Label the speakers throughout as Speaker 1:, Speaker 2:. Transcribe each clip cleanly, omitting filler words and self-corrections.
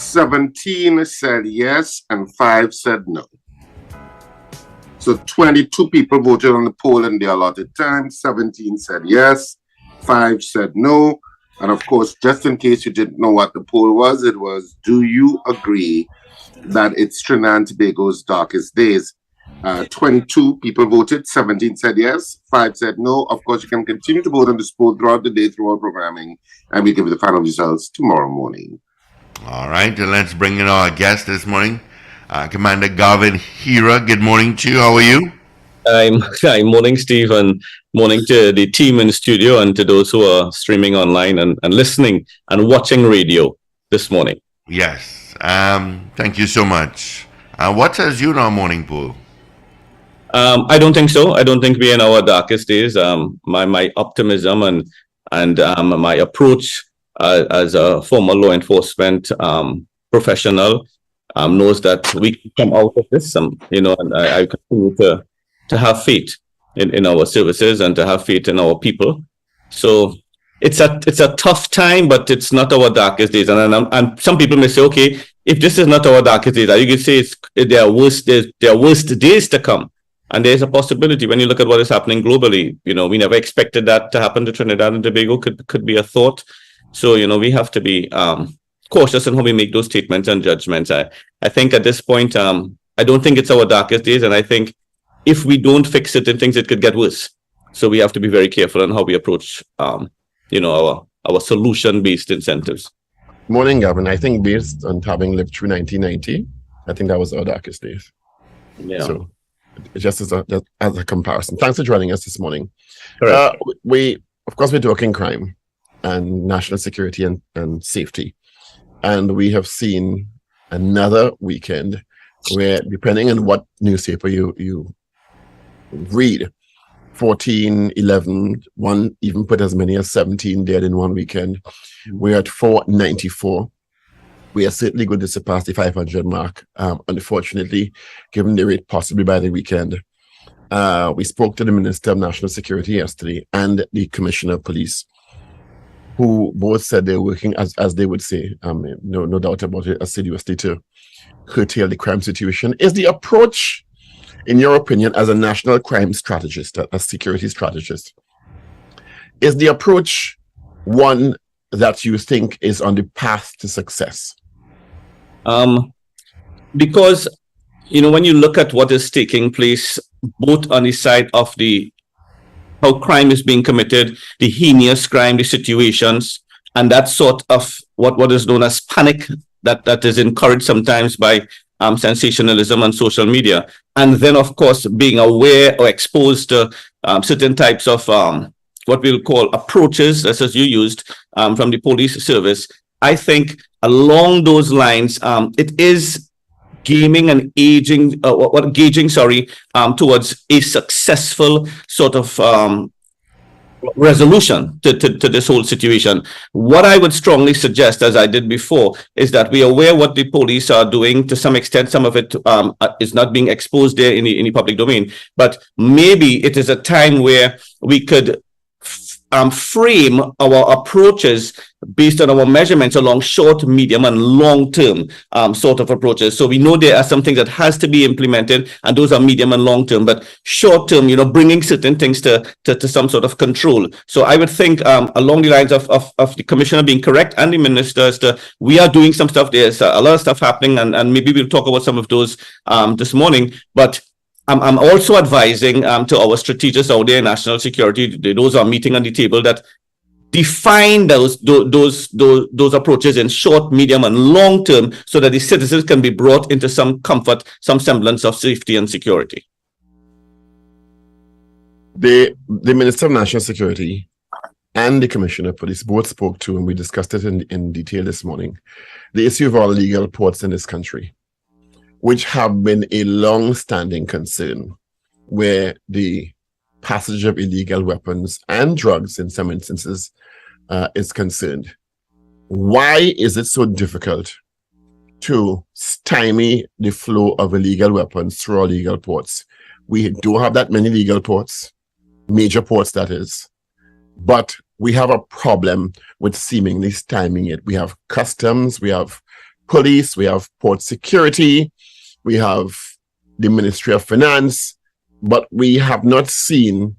Speaker 1: 17 said yes, and 5 said no. So 22 people voted on the poll in the allotted time. 17 said yes, 5 said no. And of course, just in case you didn't know what the poll was, it was, do you agree that it's Trinidad and Tobago's darkest days? 22 people voted, 17 said yes, 5 said no. Of course, you can continue to vote on this poll throughout the day, through our programming, and we'll give you the final results tomorrow morning.
Speaker 2: All right, and let's bring in our guest this morning, Commander Garvin Hira. Good morning to you. How are you?
Speaker 3: Hi, morning, Steve, and morning to the team in the studio and to those who are streaming online and listening and watching radio this morning.
Speaker 2: Yes, thank you so much. What says you in our morning poll?
Speaker 3: I don't think so. I don't think we're in our darkest days. My optimism and my approach as a former law enforcement professional knows that we can come out of this. And I continue to have faith in our services and to have faith in our people. So it's a tough time, but it's not our darkest days. And some people may say, okay, if this is not our darkest days, you could say there are worst days to come. And there's a possibility when you look at what is happening globally. We never expected that to happen to Trinidad and Tobago. Could be a thought. So we have to be cautious in how we make those statements and judgments. I think at this point, I don't think it's our darkest days, and I think if we don't fix certain things, it could get worse. So we have to be very careful on how we approach, our solution-based incentives.
Speaker 4: Morning, Gavin. I think based on having lived through 1990, I think that was our darkest days.
Speaker 3: Yeah.
Speaker 4: So just as a comparison. Thanks for joining us this morning. We're talking crime and national security and safety. And we have seen another weekend where, depending on what newspaper you read, 14, 11, one even put as many as 17 dead in one weekend. We're at 494. We are certainly going to surpass the 500 mark, unfortunately, given the rate possibly by the weekend. We spoke to the Minister of National Security yesterday and the Commissioner of Police, who both said they're working, as they would say, no doubt about it, assiduously to curtail the crime situation. Is the approach, in your opinion, as a national crime strategist, a security strategist, is the approach one that you think is on the path to success?
Speaker 3: Because, when you look at what is taking place, both on the side of how crime is being committed, the heinous crime, the situations, and that sort of what is known as panic that is encouraged sometimes by sensationalism and social media. And then, of course, being aware or exposed to certain types of what we'll call approaches, as you used, from the police service. I think along those lines, it is gauging towards a successful sort of resolution to this whole situation. What I would strongly suggest, as I did before, is that we are aware what the police are doing. To some extent, some of it is not being exposed there in the public domain. But maybe it is a time where we could frame our approaches based on our measurements along short, medium, and long-term sort of approaches. So we know there are some things that has to be implemented, and those are medium and long-term. But short-term, bringing certain things to some sort of control. So I would think along the lines of the commissioner being correct and the minister, we are doing some stuff. There's a lot of stuff happening, and maybe we'll talk about some of those this morning. But I'm also advising to our strategists out there in national security, those are meeting on the table, that define those approaches in short, medium, and long term, so that the citizens can be brought into some comfort, some semblance of safety and security.
Speaker 4: The Minister of National Security and the Commissioner of Police both spoke to, and we discussed it in detail this morning, the issue of all illegal ports in this country, which have been a long-standing concern, where the passage of illegal weapons and drugs in some instances is concerned. Why is it so difficult to stymie the flow of illegal weapons through our legal ports? We don't have that many legal ports, major ports that is, but we have a problem with seemingly stymieing it. We have customs, we have police, we have port security, we have the Ministry of Finance, but we have not seen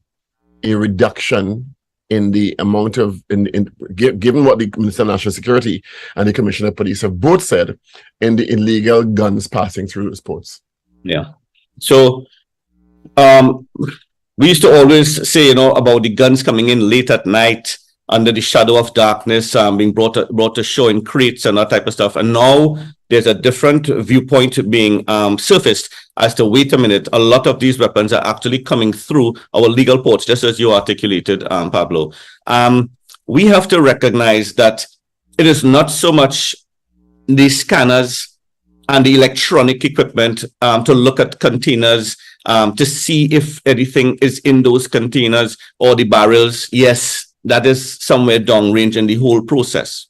Speaker 4: a reduction in the amount of, given what the Minister of National Security and the Commissioner of Police have both said, in the illegal guns passing through those ports.
Speaker 3: Yeah. So we used to always say, about the guns coming in late at night under the shadow of darkness, being brought to shore in crates and that type of stuff. And now there's a different viewpoint being surfaced as to, wait a minute, a lot of these weapons are actually coming through our legal ports, just as you articulated, Pablo. We have to recognize that it is not so much the scanners and the electronic equipment to look at containers, to see if anything is in those containers or the barrels. Yes, that is somewhere downrange in the whole process.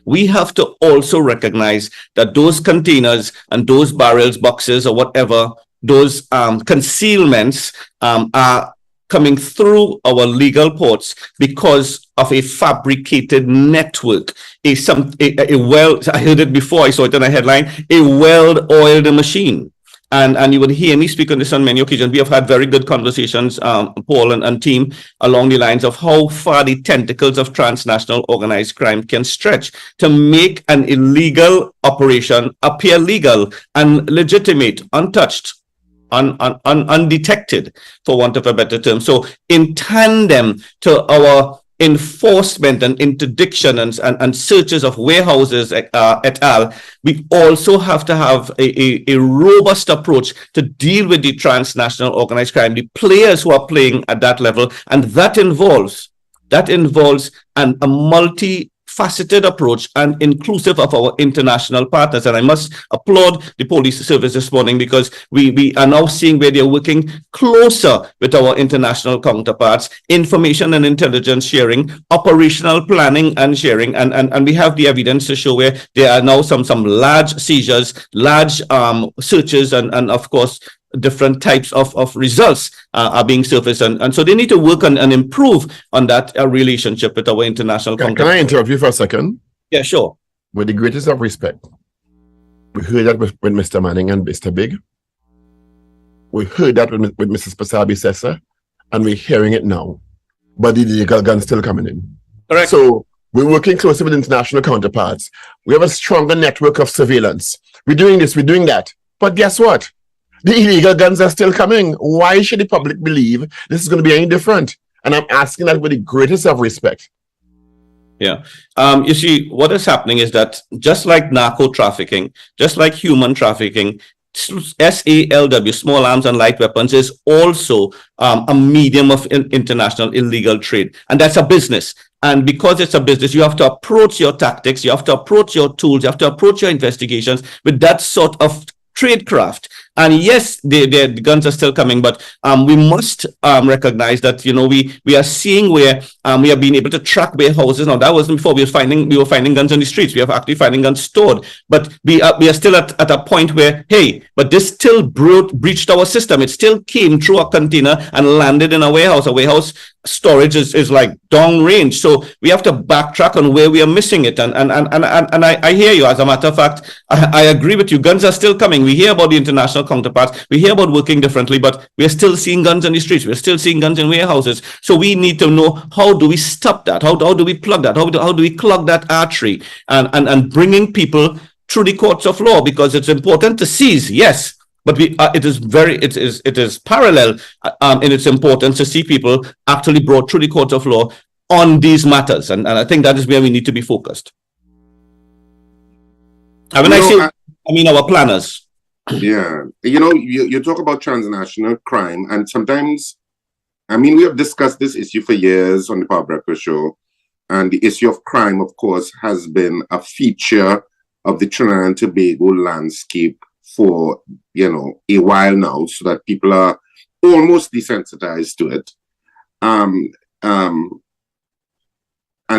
Speaker 3: We have to also recognize that those containers and those barrels, boxes, or whatever, those concealments are coming through our legal ports because of a fabricated network, I heard it before, I saw it in a headline, a well-oiled machine. And you would hear me speak on this on many occasions. We have had very good conversations, Paul and team, along the lines of how far the tentacles of transnational organized crime can stretch to make an illegal operation appear legal and legitimate, untouched, undetected, for want of a better term. So in tandem to our enforcement and interdiction and searches of warehouses et al., we also have to have a robust approach to deal with the transnational organized crime, the players who are playing at that level, and that involves a multi-faceted approach and inclusive of our international partners. And I must applaud the police service this morning, because we are now seeing where they're working closer with our international counterparts, information and intelligence sharing, operational planning and sharing, and we have the evidence to show where there are now some large seizures, large searches, and of course different types of results are being surfaced, and so they need to work on and improve on that relationship with our international counterparts.
Speaker 4: Can I interrupt you for a second?
Speaker 3: Yeah, sure.
Speaker 4: With the greatest of respect, we heard that with Mr. Manning and Mr. Big. We heard that with Mrs. Pasabi Sessa, and we're hearing it now. But the illegal gun's still coming in.
Speaker 3: Correct.
Speaker 4: So we're working closely with international counterparts. We have a stronger network of surveillance. We're doing this, we're doing that. But guess what? The illegal guns are still coming. Why should the public believe this is going to be any different? And I'm asking that with the greatest of respect.
Speaker 3: Yeah. You see, what is happening is that just like narco trafficking, just like human trafficking, SALW, small arms and light weapons, is also a medium of international illegal trade. And that's a business. And because it's a business, you have to approach your tactics, you have to approach your tools, you have to approach your investigations with that sort of tradecraft. And yes, the guns are still coming, but we must recognize that we are seeing where we have been able to track warehouses. Now that wasn't before. We were finding guns on the streets. We are actually finding guns stored, but we are still at a point where, hey, but this still breached our system. It still came through a container and landed in a warehouse. A warehouse storage is like downrange. So we have to backtrack on where we are missing it. And I hear you. As a matter of fact, I agree with you. Guns are still coming. We hear about the international counterparts. We hear about working differently, but we are still seeing guns on the streets. We're still seeing guns in warehouses. So we need to know, how do we stop that? How do we plug that? How do we clog that artery? And bringing people through the courts of law, because it's important to seize, yes, but it is parallel in its importance to see people actually brought through the courts of law on these matters, and I think that is where we need to be focused. And when I mean our planners.
Speaker 1: Yeah, you talk about transnational crime, and sometimes, we have discussed this issue for years on the Power Breakfast Show, and the issue of crime, of course, has been a feature of the Trinidad and Tobago landscape for, a while now, so that people are almost desensitized to it. And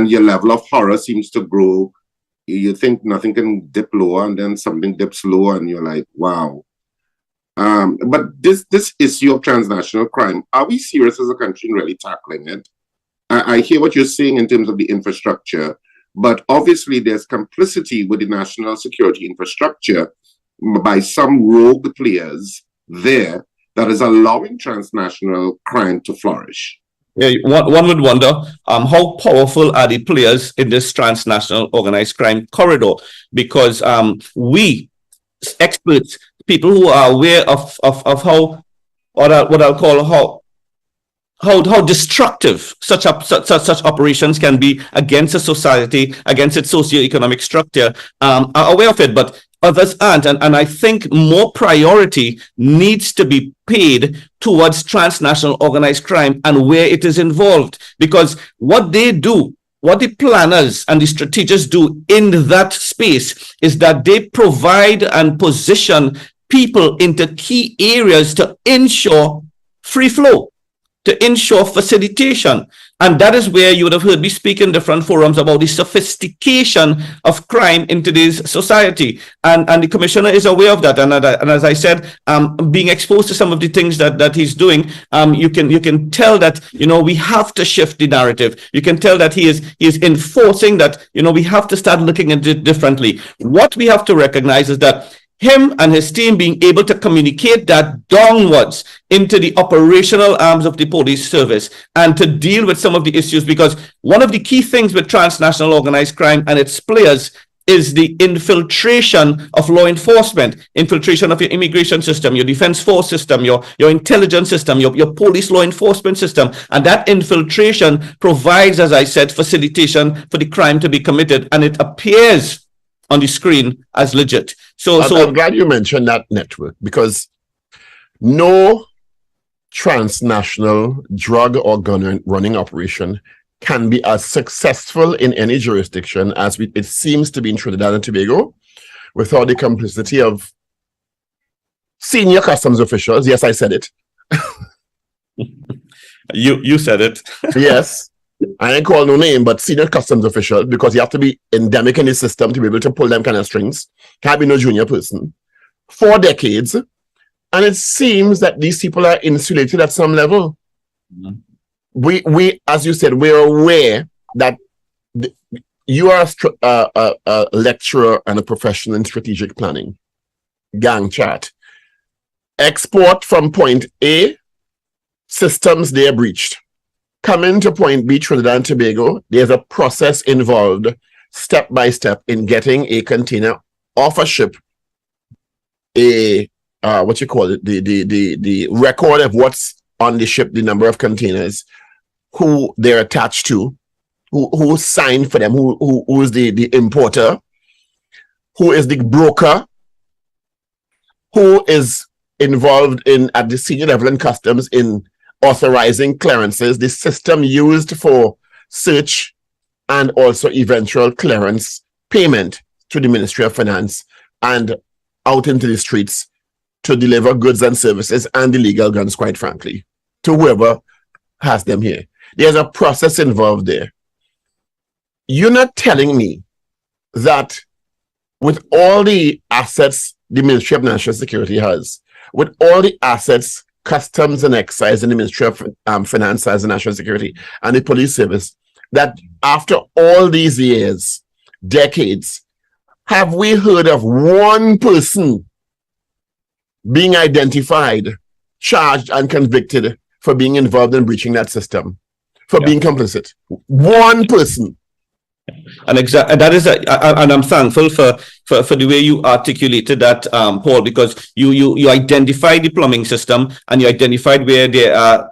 Speaker 1: your level of horror seems to grow. You think nothing can dip lower, and then something dips lower, and you're like, wow. But this issue of transnational crime, are we serious as a country in really tackling it? I hear what you're saying in terms of the infrastructure, But obviously, there's complicity with the national security infrastructure by some rogue players there that is allowing transnational crime to flourish.
Speaker 3: Yeah, one would wonder how powerful are the players in this transnational organized crime corridor? Because we experts, people who are aware of how, what I'll call how destructive such operations can be against a society, against its socioeconomic structure, are aware of it, but others aren't. And I think more priority needs to be paid towards transnational organized crime and where it is involved. Because what they do, what the planners and the strategists do in that space is that they provide and position people into key areas to ensure free flow, to ensure facilitation. And that is where you would have heard me speak in different forums about the sophistication of crime in today's society. And the commissioner is aware of that. And as I said, being exposed to some of the things that he's doing, you can tell that, we have to shift the narrative. You can tell that he is enforcing that, we have to start looking at it differently. What we have to recognize is that him and his team being able to communicate that downwards into the operational arms of the police service and to deal with some of the issues, because one of the key things with transnational organized crime and its players is the infiltration of law enforcement, infiltration of your immigration system, your defense force system, your intelligence system, your police law enforcement system. And that infiltration provides, as I said, facilitation for the crime to be committed. And it appears on the screen as legit. So
Speaker 4: I'm glad you mentioned that network, because no transnational drug or gun running operation can be as successful in any jurisdiction as it seems to be in Trinidad and Tobago without the complicity of senior customs officials. Yes, I said it.
Speaker 3: You said it.
Speaker 4: Yes. I ain't call no name, but senior customs official, because you have to be endemic in the system to be able to pull them kind of strings. Can't be no junior person. 4 decades. And it seems that these people are insulated at some level. Mm-hmm. We, as you said, we're aware that you are a lecturer and a professional in strategic planning. Gang chart. Export from point A, systems they are breached. Coming to point B, Trinidad and Tobago, there's a process involved, step by step, in getting a container off a ship, the record of what's on the ship, the number of containers, who they're attached to, who signed for them, who is the importer, who is the broker, who is involved in at the senior level in customs in authorizing clearances, the system used for search and also eventual clearance payment to the Ministry of Finance and out into the streets to deliver goods and services and illegal guns, quite frankly, to whoever has them here. There's a process involved there. You're not telling me that with all the assets the Ministry of National Security has, with all the assets Customs and Excise and the Ministry of Finance has and National Security and the police service, that after all these years, decades, have we heard of one person being identified, charged and convicted for being involved in breaching that system, for being complicit? One person.
Speaker 3: And that is, and I'm thankful for the way you articulated that, Paul, because you identified the plumbing system and you identified where there are,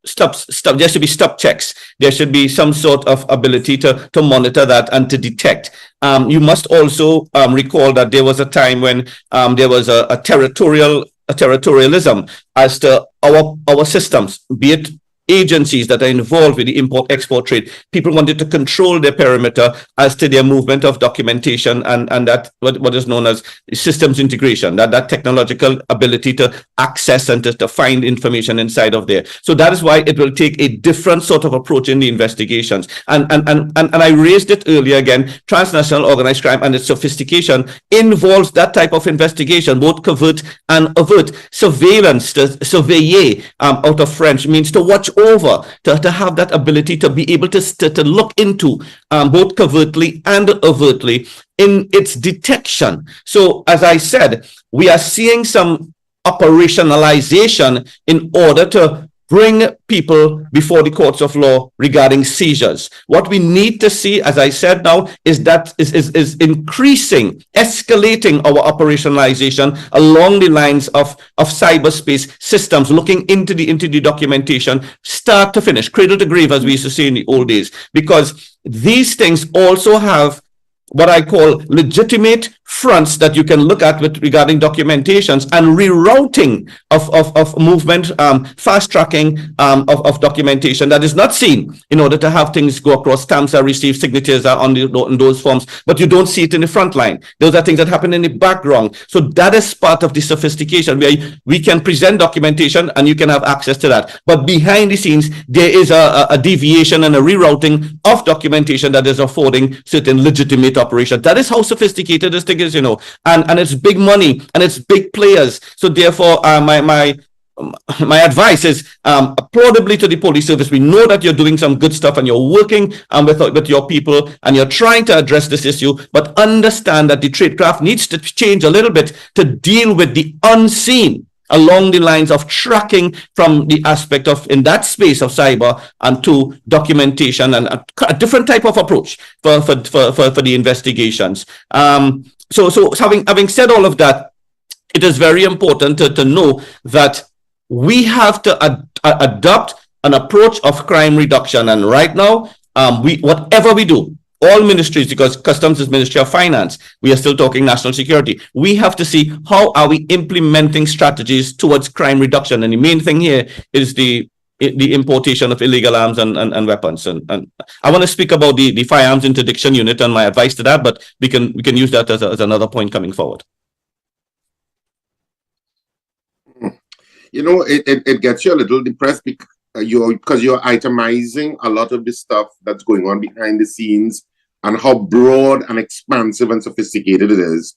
Speaker 3: stop. There should be stop checks. There should be some sort of ability to monitor that and to detect. You must also recall that there was a time when there was a territorialism as to our systems, be it agencies that are involved with the import-export trade. People wanted to control their perimeter as to their movement of documentation and that what is known as systems integration, that technological ability to access and to find information inside of there. So that is why it will take a different sort of approach in the investigations. And I raised it earlier again, transnational organized crime and its sophistication involves that type of investigation, both covert and overt. Surveillance, to surveiller, out of French, means to watch over to have that ability to be able to look into both covertly and overtly in its detection. So, as I said, we are seeing some operationalization in order to bring people before the courts of law regarding seizures. What we need to see, as I said now, is that is increasing, escalating our operationalization along the lines of cyberspace systems, looking into the documentation, start to finish, cradle to grave, as we used to say in the old days, because these things also have what I call legitimate fronts that you can look at with regarding documentations and rerouting of movement, fast tracking of documentation that is not seen in order to have things go across. Stamps are received, signatures are on those forms, but you don't see it in the front line. Those are things that happen in the background. So that is part of the sophistication where we can present documentation and you can have access to that. But behind the scenes, there is a deviation and a rerouting of documentation that is affording certain legitimate operation. That is how sophisticated this thing is, and it's big money and it's big players. So therefore, my advice is applaudably to the police service. We know that you're doing some good stuff and you're working with your people and you're trying to address this issue, but understand that the tradecraft needs to change a little bit to deal with the unseen along the lines of tracking from the aspect of in that space of cyber and to documentation and a different type of approach for the investigations. So having said all of that, it is very important to know that we have to adopt an approach of crime reduction. And right now, whatever we do, all ministries, because customs is Ministry of Finance, we are still talking national security. We have to see how are we implementing strategies towards crime reduction. And the main thing here is the importation of illegal arms and weapons. And I want to speak about the firearms interdiction unit and my advice to that, but we can use that as another point coming forward.
Speaker 1: It gets you a little depressed because you're itemizing a lot of the stuff that's going on behind the scenes and how broad and expansive and sophisticated it is.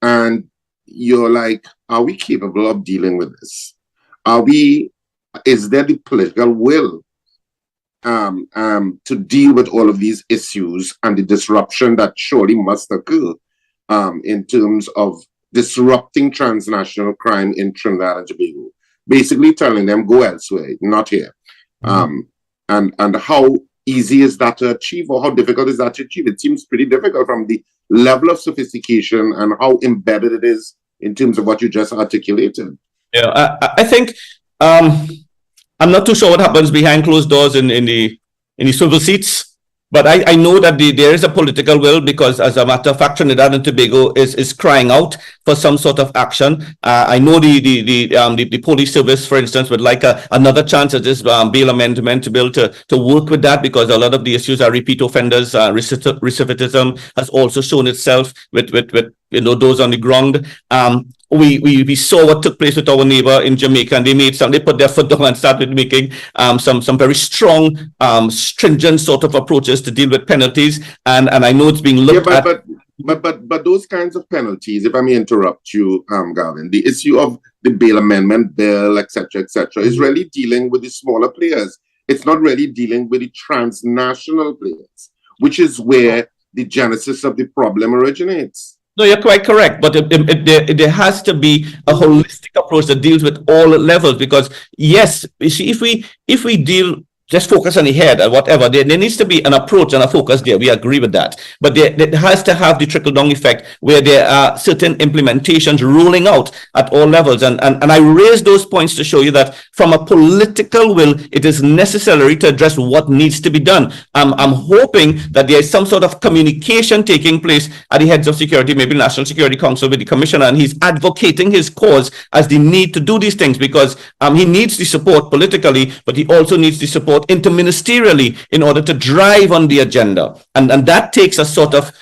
Speaker 1: And you're like, are we capable of dealing with this? Is there the political will to deal with all of these issues and the disruption that surely must occur in terms of disrupting transnational crime in Trinidad and Tobago? Basically telling them, go elsewhere, not here. And how easy is that to achieve, or how difficult is that to achieve? It seems pretty difficult from the level of sophistication and how embedded it is in terms of what you just articulated.
Speaker 3: Yeah, I think I'm not too sure what happens behind closed doors in the swivel seats. But I know that there is a political will, because as a matter of fact, Trinidad and Tobago is crying out for some sort of action. I know the police service, for instance, would like another chance at this bail amendment to be able to work with that, because a lot of the issues are repeat offenders. Recidivism has also shown itself with those on the ground. We saw what took place with our neighbor in Jamaica, and they put their foot down and started making some very strong, stringent sort of approaches to deal with penalties. And I know it's being looked at. But
Speaker 1: those kinds of penalties, if I may interrupt you, Gavin, the issue of the bail amendment bill, etc., is really dealing with the smaller players. It's not really dealing with the transnational players, which is where the genesis of the problem originates.
Speaker 3: No, you're quite correct, but there has to be a holistic approach that deals with all levels. Because yes, you see, if we deal just focus on the head or whatever, there needs to be an approach and a focus there. We agree with that, but there has to have the trickle down effect where there are certain implementations rolling out at all levels. And I raise those points to show you that from a political will, it is necessary to address what needs to be done. I'm hoping that there is some sort of communication taking place at the heads of security, maybe National Security Council with the commissioner, and he's advocating his cause as the need to do these things, because he needs the support politically, but he also needs the support interministerially in order to drive on the agenda. And that takes a sort of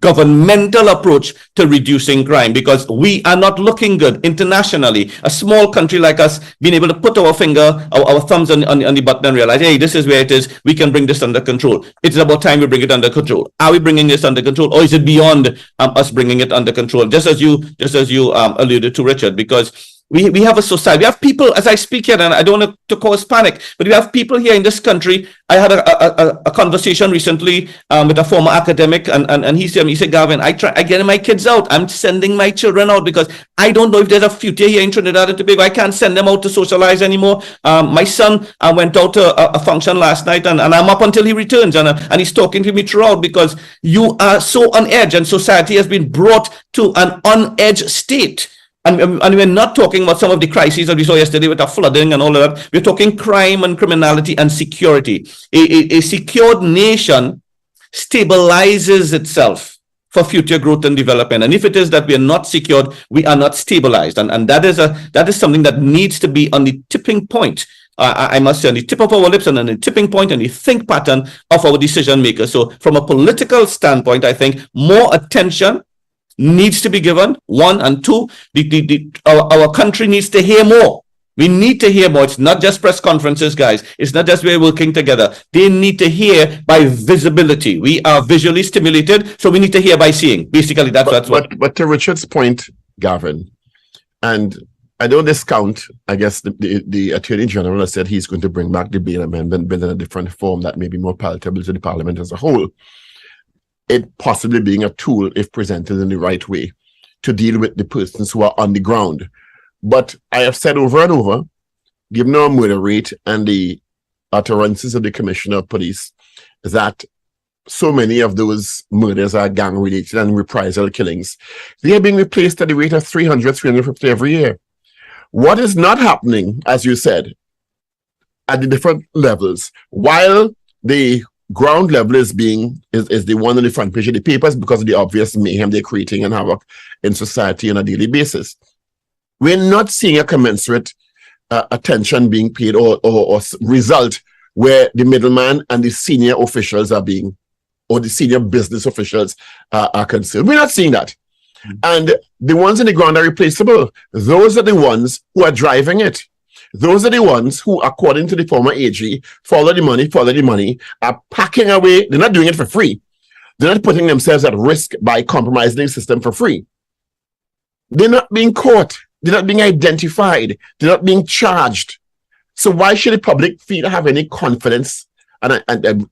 Speaker 3: governmental approach to reducing crime, because we are not looking good internationally. A small country like us being able to put our finger, our thumbs on the button and realize, hey, this is where it is. We can bring this under control. It's about time we bring it under control. Are we bringing this under control, or is it beyond us bringing it under control? Just as you alluded to, Richard, because We have a society. We have people, as I speak here, and I don't want to cause panic, but we have people here in this country. I had a conversation recently with a former academic, and he said, Gavin, I get my kids out. I'm sending my children out because I don't know if there's a future here in Trinidad and Tobago. I can't send them out to socialize anymore. My son went out to a function last night, and I'm up until he returns, and he's talking to me throughout because you are so on edge, and society has been brought to an on-edge state. And we're not talking about some of the crises that we saw yesterday with the flooding and all of that. We're talking crime and criminality and security. A secured nation stabilizes itself for future growth and development. And if it is that we are not secured, we are not stabilized. And that is something that needs to be on the tipping point. I must say, on the tip of our lips and on the tipping point and the think pattern of our decision makers. So from a political standpoint, I think more attention needs to be given, one, and two, our country needs to hear more. We need to hear more. It's not just press conferences, guys. It's not just we're working together. They need to hear by visibility. We are visually stimulated, so we need to hear by seeing. Basically,
Speaker 4: But to Richard's point, Gavin, and I don't discount, I guess, the Attorney General has said he's going to bring back the bail amendment bill in a different form that may be more palatable to the Parliament as a whole. It possibly being a tool, if presented in the right way, to deal with the persons who are on the ground. But I have said over and over, given our murder rate and the utterances of the Commissioner of Police, that so many of those murders are gang-related and reprisal killings, they are being replaced at the rate of 300, 350 every year. What is not happening, as you said, at the different levels, while the ground level is the one on the front page of the papers because of the obvious mayhem they're creating and havoc in society on a daily basis. We're not seeing a commensurate attention being paid or result where the middleman and the senior officials are being, or the senior business officials are concerned. We're not seeing that. And the ones on the ground are replaceable. Those are the ones who are driving it. Those are the ones who, according to the former AG, follow the money, are packing away. They're not doing it for free. They're not putting themselves at risk by compromising the system for free. They're not being caught. They're not being identified. They're not being charged. So why should the public have any confidence? And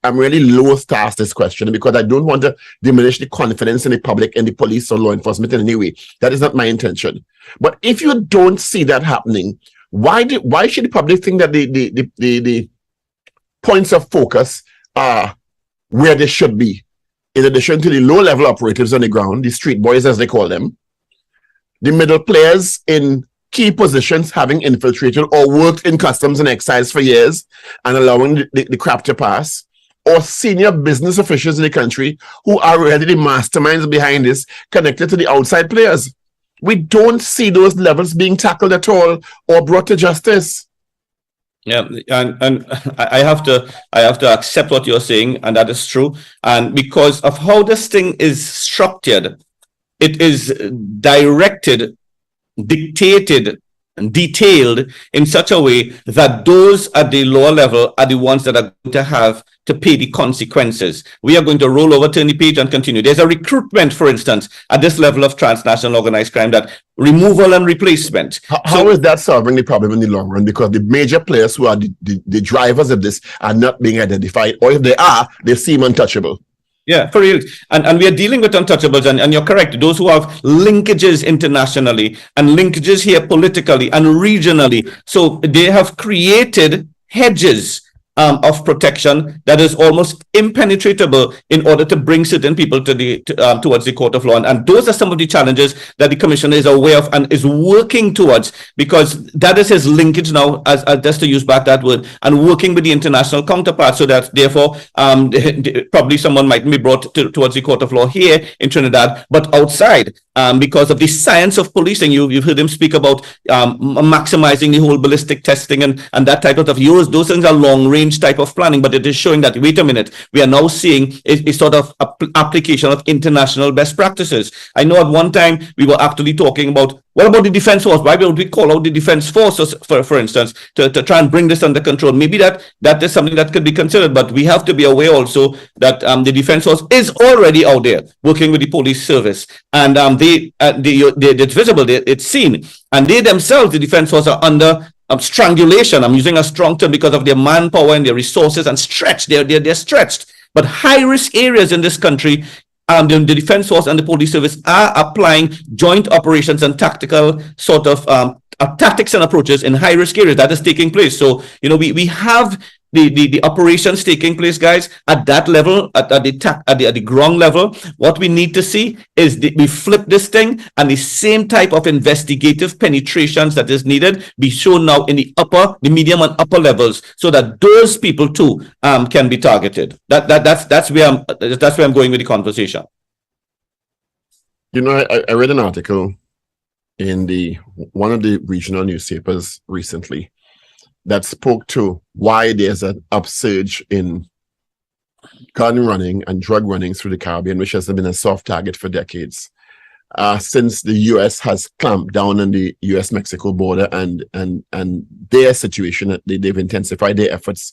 Speaker 4: I'm really loath to ask this question because I don't want to diminish the confidence in the public and the police or law enforcement in any way. That is not my intention. But if you don't see that happening, why should the public think that the points of focus are where they should be? In addition to the low-level operatives on the ground, the street boys as they call them, the middle players in key positions having infiltrated or worked in customs and excise for years and allowing the crap to pass, or senior business officials in the country who are really the masterminds behind this connected to the outside players. We don't see those levels being tackled at all or brought to justice.
Speaker 3: Yeah, and I have to accept what you're saying, and that is true. And because of how this thing is structured, it is directed, dictated, and detailed in such a way that those at the lower level are the ones that are going to have to pay the consequences. We are going to roll over, turn the page, and continue. There's a recruitment, for instance, at this level of transnational organized crime, that removal and replacement.
Speaker 4: How is that solving the problem in the long run? Because the major players who are the drivers of this are not being identified, or if they are, they seem untouchable.
Speaker 3: Yeah, for real. And we are dealing with untouchables, and you're correct. Those who have linkages internationally and linkages here politically and regionally. So they have created hedges of protection that is almost impenetrable in order to bring certain people to towards the court of law. And those are some of the challenges that the commissioner is aware of and is working towards, because that is his linkage now, as just to use back that word, and working with the international counterparts, so that therefore probably someone might be brought towards the court of law here in Trinidad, but outside, because of the science of policing. You've heard him speak about maximizing the whole ballistic testing and that type of stuff. Those things are long range type of planning, but it is showing that, wait a minute, we are now seeing a sort of application of international best practices. I know at one time we were actually talking about, what about the defense force? Why don't we call out the defense force, for instance, to try and bring this under control? Maybe that is something that could be considered, but we have to be aware also that the defense force is already out there working with the police service, and it's visible, it's seen, and they themselves, the defense force, are under strangulation. I'm using a strong term because of their manpower and their resources, and stretched. They're stretched. But high risk areas in this country, the defense force and the police service are applying joint operations and tactical sort of tactics and approaches in high risk areas. That is taking place. So we have the operations taking place, guys, at that level, at the ground level. What we need to see is we flip this thing, and the same type of investigative penetrations that is needed be shown now in the medium and upper levels, so that those people too can be targeted. That's where I'm going with the conversation.
Speaker 4: I read an article in one of the regional newspapers recently that spoke to why there's an upsurge in gun running and drug running through the Caribbean, which has been a soft target for decades. Since the U.S. has clamped down on the U.S.-Mexico border and their situation, they've intensified their efforts.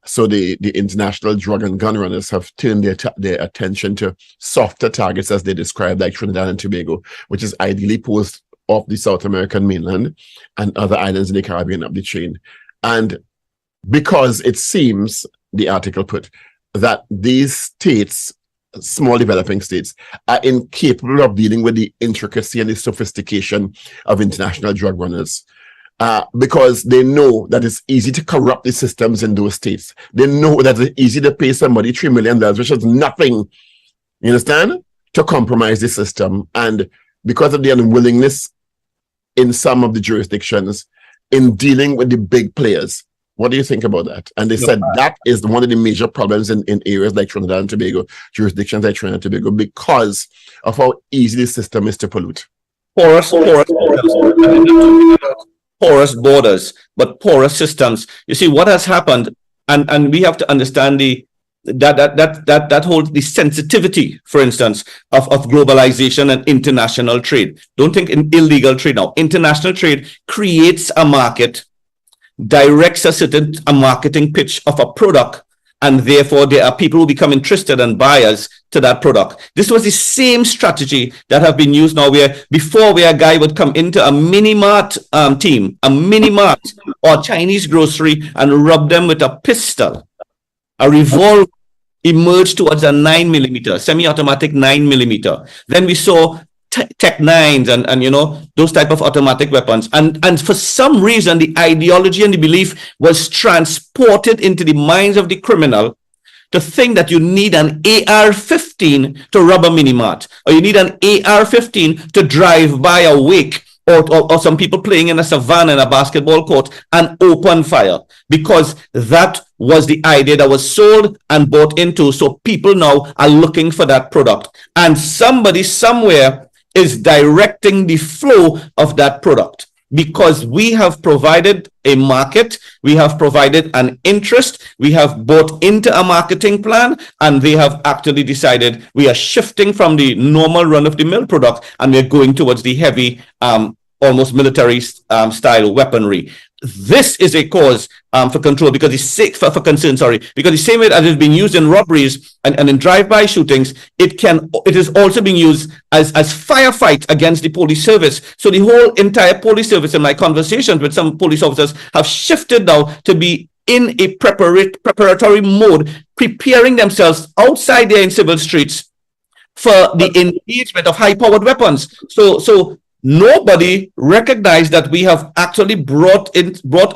Speaker 4: So the international drug and gun runners have turned their attention to softer targets, as they describe, like Trinidad and Tobago, which is ideally posed off the South American mainland and other islands in the Caribbean up the chain. And because it seems, the article put, that these states, small developing states, are incapable of dealing with the intricacy and the sophistication of international drug runners, because they know that it's easy to corrupt the systems in those states. They know that it's easy to pay somebody $3 million, which is nothing, you understand, to compromise the system. And because of the unwillingness in some of the jurisdictions in dealing with the big players. What do you think about that? And they said that is one of the major problems in areas like Trinidad and Tobago, jurisdictions like Trinidad and Tobago, because of how easy the system is to pollute.
Speaker 3: Porous borders, but porous systems. You see, what has happened, and we have to understand that holds the sensitivity, for instance, of globalization and international trade. Don't think in illegal trade now. International trade creates a market, directs a marketing pitch of a product, and therefore there are people who become interested and buyers to that product. This was the same strategy that have been used now, where before, where a guy would come into a mini-mart or Chinese grocery and rub them with a pistol. A revolver emerged towards a 9mm, semi-automatic 9mm. Then we saw Tech 9s and those type of automatic weapons. And for some reason, the ideology and the belief was transported into the minds of the criminal to think that you need an AR-15 to rob a mini-mart, or you need an AR-15 to drive by a wake, or some people playing in a savannah in a basketball court and open fire, because that was the idea that was sold and bought into. So people now are looking for that product, and somebody somewhere is directing the flow of that product, because we have provided a market, we have provided an interest, we have bought into a marketing plan, and they have actually decided we are shifting from the normal run-of-the-mill product, and we're going towards the heavy almost military style weaponry. This is a cause for control, because for concern, because the same way as it's been used in robberies and in drive-by shootings, it is also being used as firefight against the police service. So the whole entire police service, in my conversations with some police officers, have shifted now to be in a preparatory mode, preparing themselves outside there in civil streets for the engagement of high-powered weapons. So nobody recognized that we have actually brought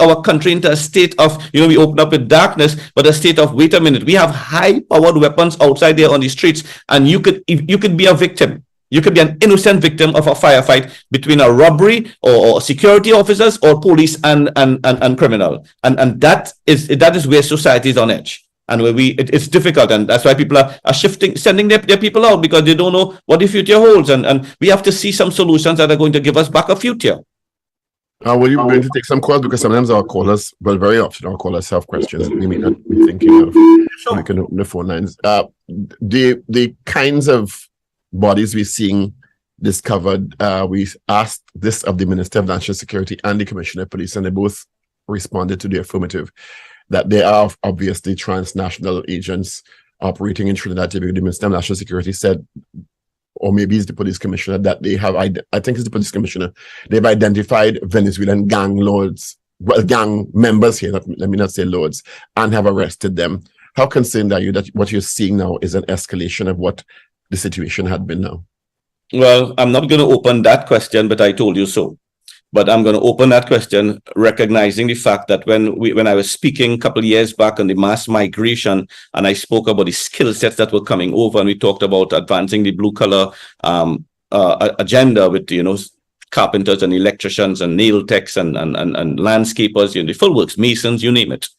Speaker 3: our country into a state of, we open up with darkness, but a state of, wait a minute, we have high-powered weapons outside there on the streets, and you could be a victim. You could be an innocent victim of a firefight between a robbery or security officers or police and criminal. And that is where society is on edge. And where it's difficult, and that's why people are sending their people out, because they don't know what the future holds, and we have to see some solutions that are going to give us back a future.
Speaker 4: Were you going to take some calls? Because sometimes very often our callers have questions we may not be thinking of. Sure. We can open the phone lines. The kinds of bodies we're seeing discovered, we asked this of the Minister of National Security and the Commissioner of Police, and they both responded to the affirmative, that there are obviously transnational agents operating in Trinidad. The Minister of National Security said or maybe it's the police commissioner, that they have, I think it's the police commissioner, they've identified Venezuelan gang lords, well, gang members here, let me not say lords, and have arrested them. How concerned are you that what you're seeing now is an escalation of what the situation had been now?
Speaker 3: Well, I'm not going to open that question, but I told you so. But I'm going to open that question, recognizing the fact that when I was speaking a couple of years back on the mass migration, and I spoke about the skill sets that were coming over, and we talked about advancing the blue collar agenda with carpenters and electricians and nail techs and landscapers, the full works, masons, you name it.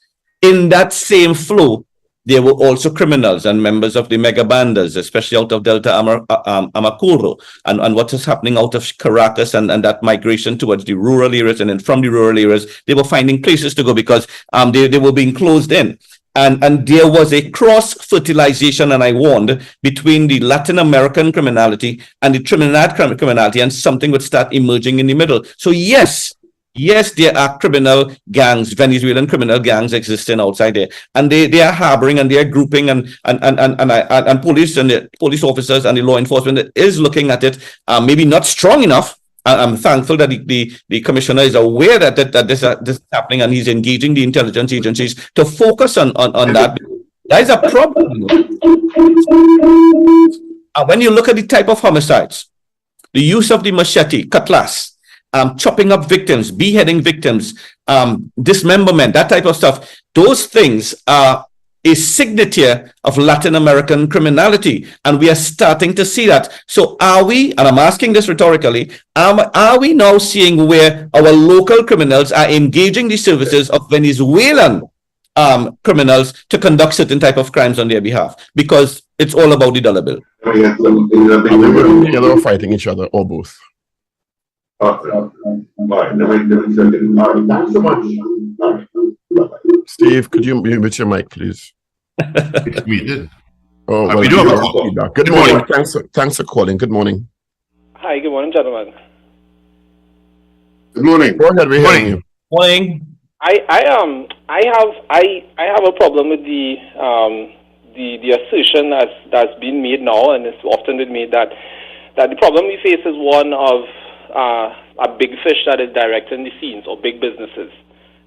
Speaker 3: In that same flow, there were also criminals and members of the mega bandas, especially out of Delta Amacuro, and what is happening out of Caracas and that migration towards the rural areas. And then from the rural areas, they were finding places to go because they were being closed in. And there was a cross-fertilization, and I warned, between the Latin American criminality and the Trinidad criminality, and something would start emerging in the middle. So yes, there are criminal gangs, Venezuelan criminal gangs existing outside there, and they are harboring and they are grouping, and police and the police officers and the law enforcement is looking at it, maybe not strong enough. I'm thankful that the commissioner is aware that this is happening, and he's engaging the intelligence agencies to focus on that. That is a problem. And when you look at the type of homicides, the use of the machete, cutlass, chopping up victims, beheading victims, dismemberment, that type of stuff. Those things are a signature of Latin American criminality, and we are starting to see that. So are we, and I'm asking this rhetorically, are we now seeing where our local criminals are engaging the services of Venezuelan criminals to conduct certain type of crimes on their behalf? Because it's all about the dollar bill.
Speaker 4: Are they working together or fighting each other, or both?
Speaker 5: Thanks so much.
Speaker 4: Steve, could you mute your mic, please?
Speaker 2: We did.
Speaker 4: Oh, well,
Speaker 2: we do have a call.
Speaker 4: Good morning. Thanks for calling. Good morning.
Speaker 6: Hi, good morning, gentlemen.
Speaker 1: Good morning.
Speaker 4: Go ahead, we're hearing you.
Speaker 3: Morning.
Speaker 6: I have a problem with the assertion that's been made now, and it's often been made that the problem we face is one of a big fish that is directing the scenes, or big businesses.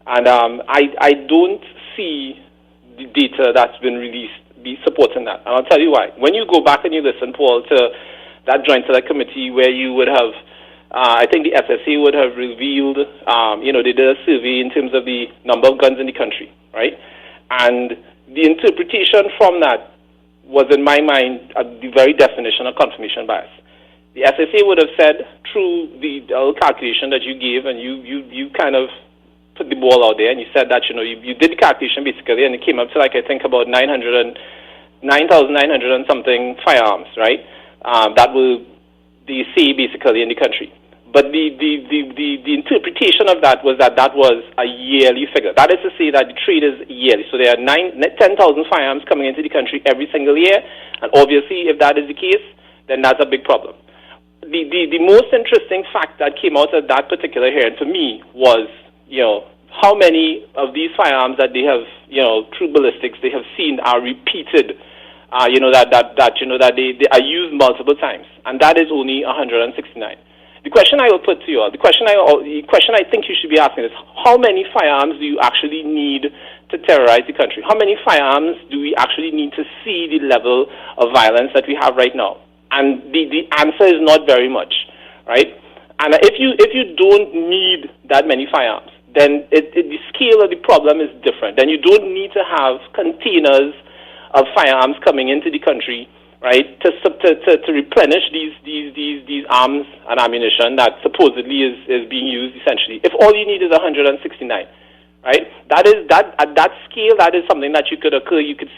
Speaker 6: And I don't see the data that's been released be supporting that. And I'll tell you why. When you go back and you listen, Paul, to that joint select committee where you would have, I think the SSA would have revealed, they did a survey in terms of the number of guns in the country, right? And the interpretation from that was, in my mind, the very definition of confirmation bias. The SSA would have said, through the calculation that you gave, and you kind of put the ball out there, and you said that, you did the calculation basically, and it came up to, like, I think about 9,900 and something firearms, right? That will, the say basically in the country. But the interpretation of that was that was a yearly figure. That is to say that the trade is yearly. So there are 10,000 firearms coming into the country every single year, and obviously if that is the case, then that's a big problem. The most interesting fact that came out of that particular hearing to me was, how many of these firearms that they have, through ballistics, they have seen are repeated, that they are used multiple times, and that is only 169. The question I will put to you, the question I think you should be asking is, how many firearms do you actually need to terrorize the country? How many firearms do we actually need to see the level of violence that we have right now? And the answer is not very much, right? And if you don't need that many firearms, then the scale of the problem is different. Then you don't need to have containers of firearms coming into the country, right, to replenish these arms and ammunition that supposedly is being used essentially. If all you need is 169, right, that at that scale, that is something that you could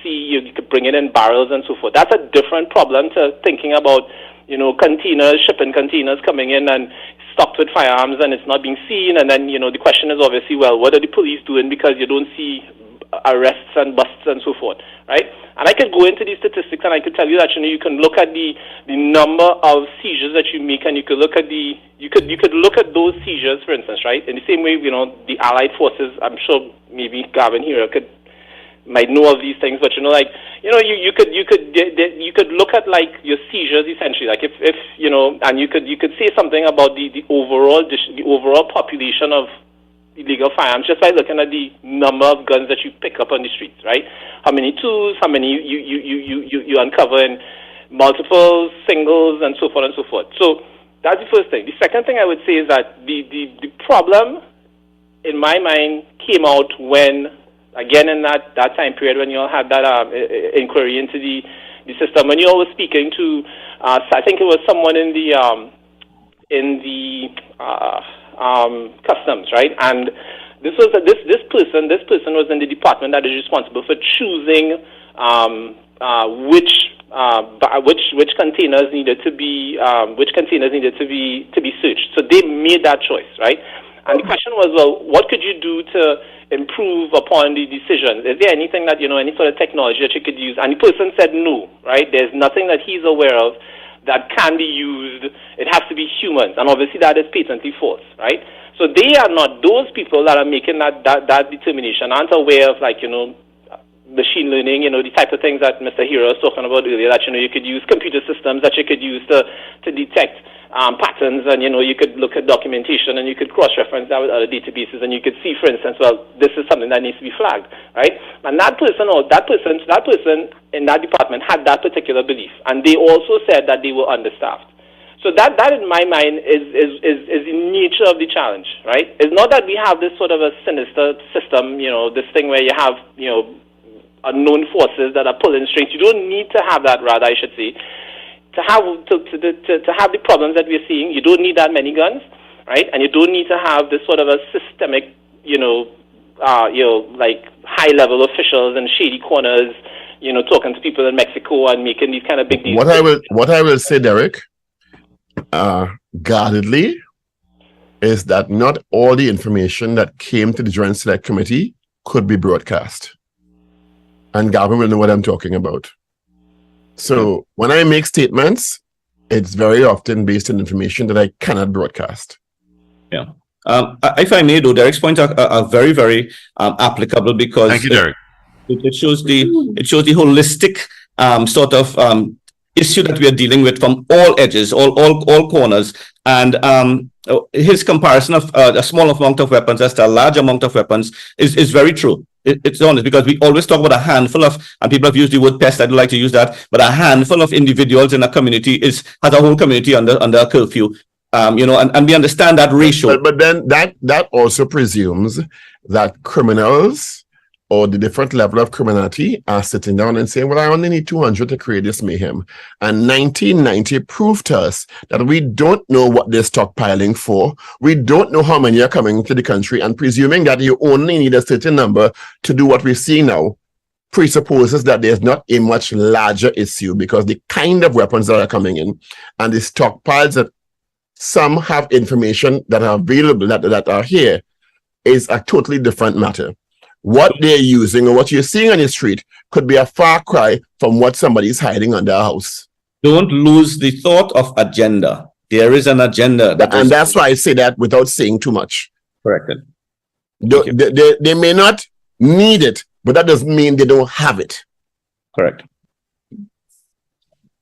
Speaker 6: see, you could bring it in barrels and so forth. That's a different problem to thinking about, shipping containers coming in and stocked with firearms and it's not being seen. And then, the question is obviously, well, what are the police doing because you don't see arrests and busts and so forth, right? And I could go into these statistics and I could tell you that, you can look at the number of seizures that you make, and you could look at you could look at those seizures, for instance, right? In the same way, the Allied forces, I'm sure maybe Gavin here could might know of these things, but you could look at like your seizures essentially, like if and you could say something about the overall population of illegal firearms just by looking at the number of guns that you pick up on the streets, right? How many twos, how many you uncover in multiple singles, and so forth and so forth. So that's the first thing. The second thing I would say is that the problem, in my mind, came out when, again, in that time period when you all had that inquiry into the system, when you all were speaking to, I think it was someone in the customs, right? And this person was in the department that is responsible for choosing which containers needed to be searched. So they made that choice, right? And the question was, well, what could you do to improve upon the decision? Is there anything that, any sort of technology that you could use? And the person said no, right? There's nothing that he's aware of that can be used. It has to be humans. And obviously that is patently false, right? So they are not, those people that are making that determination aren't aware of, like, machine learning, the type of things that Mr. Hero was talking about earlier, that, you could use computer systems that you could use to detect patterns, and, you could look at documentation, and you could cross-reference that with other databases, and you could see, for instance, well, this is something that needs to be flagged, right? And that person in that department had that particular belief, and they also said that they were understaffed. So that in my mind is the nature of the challenge, right? It's not that we have this sort of a sinister system, this thing where you have, unknown forces that are pulling strings. You don't need to have that, rather, I should say. To have the problems that we're seeing, you don't need that many guns, right? And you don't need to have this sort of a systemic, like high-level officials and shady corners, talking to people in Mexico and making these kind of big deals.
Speaker 4: What I will say, Derek, guardedly, is that not all the information that came to the Joint Select Committee could be broadcast. And Gavin will know what I'm talking about. So when I make statements, it's very often based on information that I cannot broadcast.
Speaker 3: Yeah. If I may, though, Derek's points are very, very applicable, because
Speaker 2: thank you, Derek.
Speaker 3: It shows the holistic sort of issue that we are dealing with from all edges, all corners. And his comparison of a small amount of weapons as to a large amount of weapons is very true. It's honest, because we always talk about a handful of, and people have used the word pest, I don't like to use that, but a handful of individuals in a community has a whole community under a curfew, and we understand that ratio.
Speaker 4: But then that also presumes that criminals or the different level of criminality are sitting down and saying, well, I only need 200 to create this mayhem. And 1990 proved to us that we don't know what they're stockpiling for. We don't know how many are coming to the country, and presuming that you only need a certain number to do what we see now presupposes that there's not a much larger issue, because the kind of weapons that are coming in and the stockpiles that some have information that are available, that are here, is a totally different matter. What they're using or what you're seeing on the street could be a far cry from what somebody's hiding under a house.
Speaker 3: Don't lose the thought of agenda. There is an agenda.
Speaker 4: And that's why I say that without saying too much.
Speaker 3: Correct.
Speaker 4: They may not need it, but that doesn't mean they don't have it.
Speaker 3: Correct.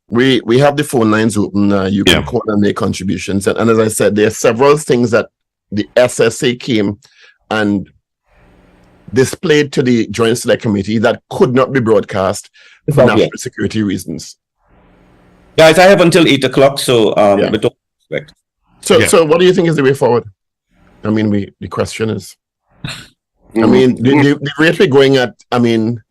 Speaker 4: We have the phone lines open. You can call and make contributions. And as I said, there are several things that the SSA came and displayed to the Joint Select Committee that could not be broadcast for national security reasons.
Speaker 3: Guys, I have until 8 o'clock, so with all respect.
Speaker 4: So what do you think is the way forward? I mean, the question is, I mean, the rate we're going at, I mean,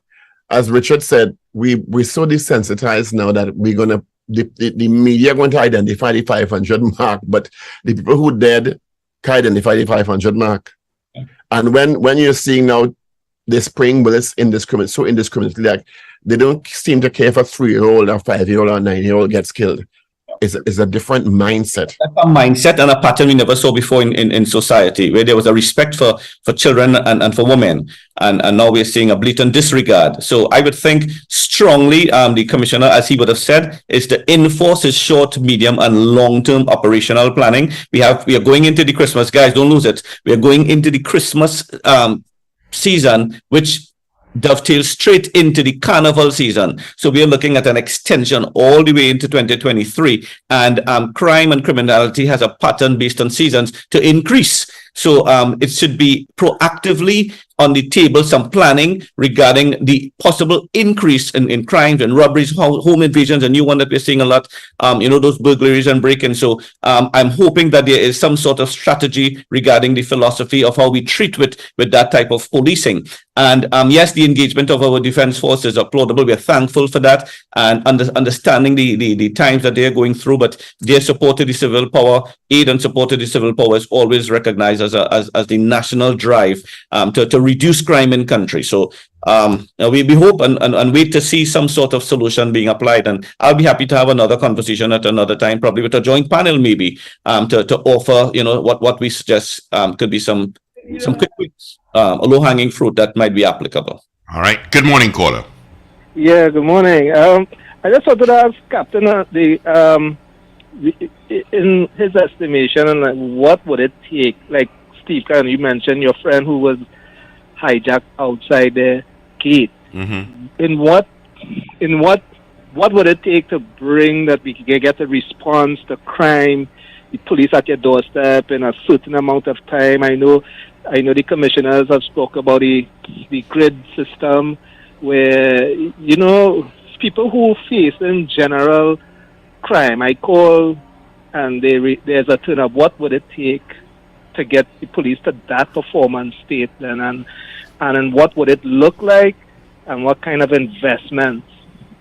Speaker 4: as Richard said, we're so desensitized now that we're going to, the media are going to identify the 500 mark, but the people who dead can identify the 500 mark. And when you're seeing now they're spraying bullets indiscriminately, like they don't seem to care if a 3-year-old or 5-year-old or 9-year-old gets killed. It's a different mindset.
Speaker 3: That's a mindset and a pattern we never saw before in society, where there was a respect for children and for women. And now we're seeing a blatant disregard. So I would think strongly, the commissioner, as he would have said, is to enforce his short, medium, and long-term operational planning. We are going into the Christmas, guys, don't lose it. We are going into the Christmas season, which dovetails straight into the carnival season. So we are looking at an extension all the way into 2023. And crime and criminality has a pattern based on seasons to increase. So it should be proactively on the table, some planning regarding the possible increase in crimes and robberies, home invasions, a new one that we're seeing a lot, those burglaries and break-ins. So I'm hoping that there is some sort of strategy regarding the philosophy of how we treat with that type of policing. And yes, the engagement of our defense forces is applaudable. We're thankful for that and understanding the times that they're going through, but their support to the civil power, aid and support to the civil power is always recognized as the national drive to reduce crime in country. So we hope and wait to see some sort of solution being applied. And I'll be happy to have another conversation at another time, probably with a joint panel maybe, to offer, what we suggest could be some quick low-hanging fruit that might be applicable.
Speaker 2: All right. Good morning, caller.
Speaker 7: Yeah, good morning. I just wanted to ask Captain in his estimation, what would it take? Like Steve, you mentioned your friend who was hijacked outside the gate.
Speaker 2: Mm-hmm.
Speaker 7: In what would it take to bring that we can get a response to crime, the police at your doorstep in a certain amount of time? I know the commissioners have spoke about the grid system where, people who face in general crime, I call and there's a turn up. What would it take to get the police to that performance state then? And what would it look like? And what kind of investments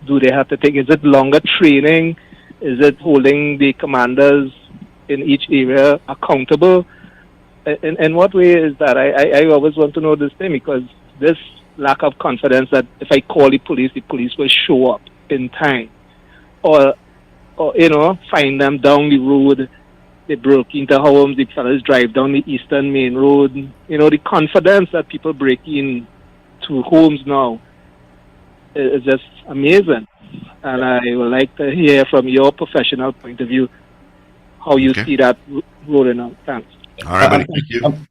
Speaker 7: do they have to take? Is it longer training? Is it holding the commanders in each area accountable? In what way is that? I always want to know this thing, because this lack of confidence that if I call the police will show up in time, or find them down the road. They broke into homes, the fellas drive down the Eastern Main Road. The confidence that people break in to homes now is just amazing. And I would like to hear from your professional point of view how you see that rolling out. Thanks.
Speaker 2: All right, buddy. Thank you.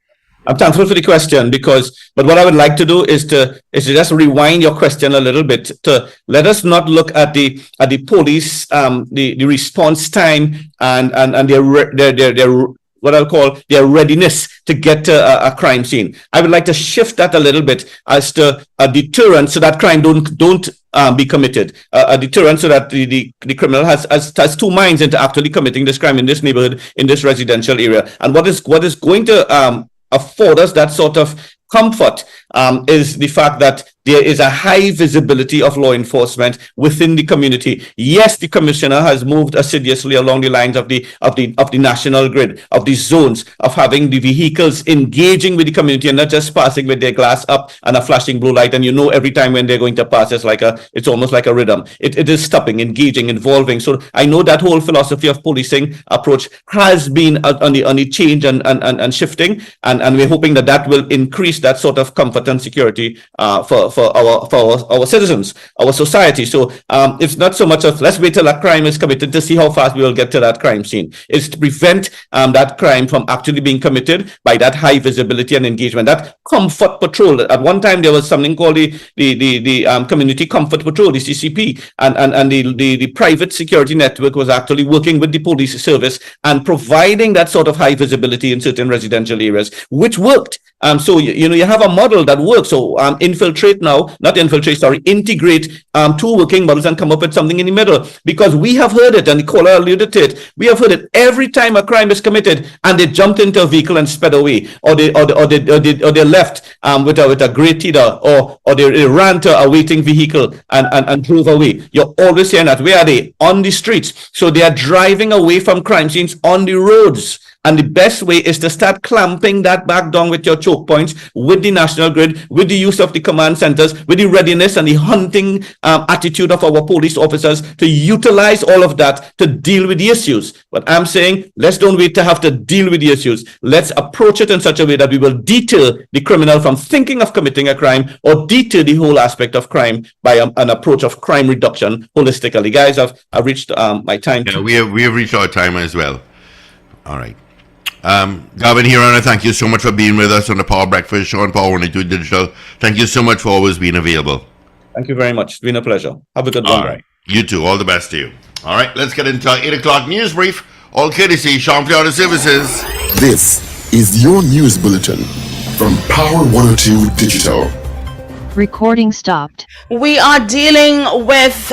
Speaker 3: I'm thankful for the question but what I would like to do is to just rewind your question a little bit to let us not look at the police, the response time and their what I'll call their readiness to get to a crime scene. I would like to shift that a little bit as to a deterrent so that crime don't be committed. A deterrent so that the criminal has two minds into actually committing this crime in this neighborhood, in this residential area. And what is going to afford us that sort of comfort is the fact that there is a high visibility of law enforcement within the community. Yes, the commissioner has moved assiduously along the lines of the national grid, of the zones, of having the vehicles engaging with the community and not just passing with their glass up and a flashing blue light. And every time when they're going to pass, it's almost like a rhythm. It is stopping, engaging, involving. So I know that whole philosophy of policing approach has been on the change and shifting, and we're hoping that will increase that sort of comfort and security for our citizens, our society. So it's not so much of let's wait till a crime is committed to see how fast we will get to that crime scene. It's to prevent that crime from actually being committed by that high visibility and engagement, that comfort patrol. At one time there was something called the Community Comfort Patrol, the CCP, and the private security network was actually working with the police service and providing that sort of high visibility in certain residential areas, which worked. So you have a model that works. So integrate two working models and come up with something in the middle, because we have heard it, and the caller alluded to it. We have heard it every time a crime is committed and they jumped into a vehicle and sped away, or they left with a great teeter, or they ran to a waiting vehicle and drove away. You're always hearing that. Where are they? On the streets. So they are driving away from crime scenes on the roads. And the best way is to start clamping that back down with your choke points, with the national grid, with the use of the command centers, with the readiness and the hunting attitude of our police officers to utilize all of that to deal with the issues. But I'm saying, let's don't wait to have to deal with the issues. Let's approach it in such a way that we will deter the criminal from thinking of committing a crime, or deter the whole aspect of crime by an approach of crime reduction holistically. Guys, I've reached my time.
Speaker 2: Yeah, we have reached our time as well. All right. Gavin Hirana, thank you so much for being with us on the Power Breakfast Show on Power 102 Digital. Thank you so much for always being available.
Speaker 3: Thank you very much. It's been a pleasure. Have a good one.
Speaker 2: All right. You too. All the best to you. All right. Let's get into our 8 o'clock news brief. All courtesy Sean Florida Services.
Speaker 8: This is your news bulletin from Power 102 Digital.
Speaker 9: Recording stopped.
Speaker 10: We are dealing with